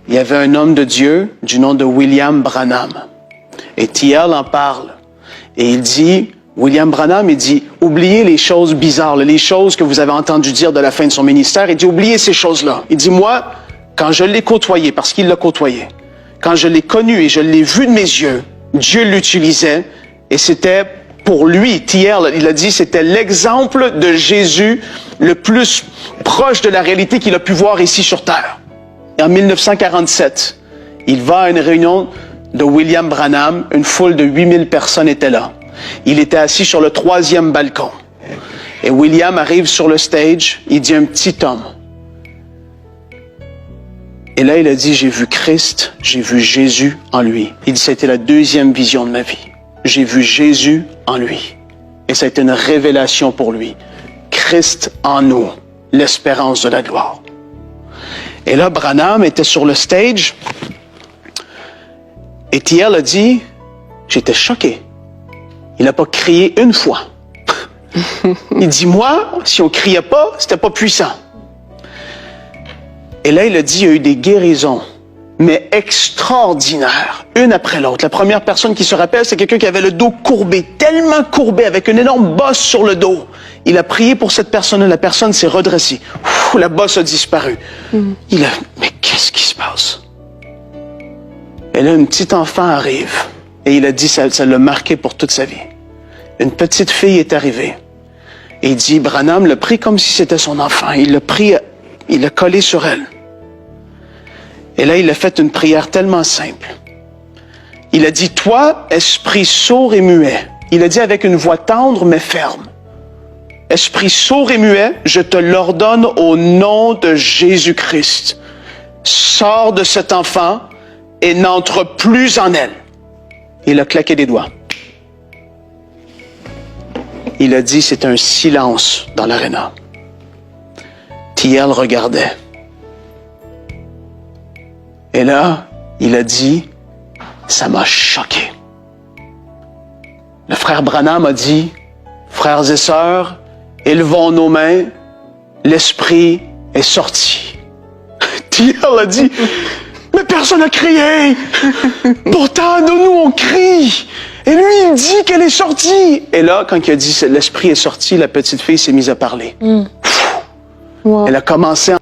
il y avait un homme de Dieu du nom de William Branham. Et Thiel en parle. Et il dit, William Branham, il dit, oubliez les choses bizarres, les choses que vous avez entendu dire de la fin de son ministère. Il dit, oubliez ces choses-là. Il dit, moi, quand je l'ai côtoyé, parce qu'il l'a côtoyé, quand je l'ai connu et je l'ai vu de mes yeux, Dieu l'utilisait et c'était pour lui, Thiel, il a dit, c'était l'exemple de Jésus le plus proche de la réalité qu'il a pu voir ici sur Terre. Et en 1947, il va à une réunion de William Branham, une foule de 8000 personnes étaient là. Il était assis sur le 3e balcon. Et William arrive sur le stage, il dit un petit homme. Et là, il a dit, j'ai vu Christ, j'ai vu Jésus en lui. Il dit, ça a été la 2e vision de ma vie. J'ai vu Jésus en lui. Et ça a été une révélation pour lui. Christ en nous, l'espérance de la gloire. Et là, Branham était sur le stage. Et Thiel a dit, j'étais choqué. Il n'a pas crié une fois. Il dit, moi, si on criait pas, c'était pas puissant. Et là, il a dit, il y a eu des guérisons, mais extraordinaires, une après l'autre. La première personne qui se rappelle, c'est quelqu'un qui avait le dos courbé, tellement courbé, avec une énorme bosse sur le dos. Il a prié pour cette personne-là, la personne s'est redressée. Ouh, la bosse a disparu. Il a, mais qu'est-ce qui se passe? Et là, un petit enfant arrive, et il a dit, ça l'a marqué pour toute sa vie. Une petite fille est arrivée, et il dit, Branham l'a pris comme si c'était son enfant. Il l'a pris, il l'a collé sur elle. Et là, il a fait une prière tellement simple. Il a dit, toi, esprit sourd et muet. Il a dit avec une voix tendre mais ferme. Esprit sourd et muet, je te l'ordonne au nom de Jésus-Christ. Sors de cet enfant et n'entre plus en elle. Il a claqué des doigts. Il a dit, c'est un silence dans l'aréna. Thiel regardait. Et là, il a dit, ça m'a choqué. Le frère Branham a dit, frères et sœurs, élevons nos mains, l'esprit est sorti. Thiel a dit, mais personne n'a crié. Pourtant, nous, on crie. Et lui, il dit qu'elle est sortie. Et là, quand il a dit, l'esprit est sorti, la petite fille s'est mise à parler. Wow. Elle a commencé à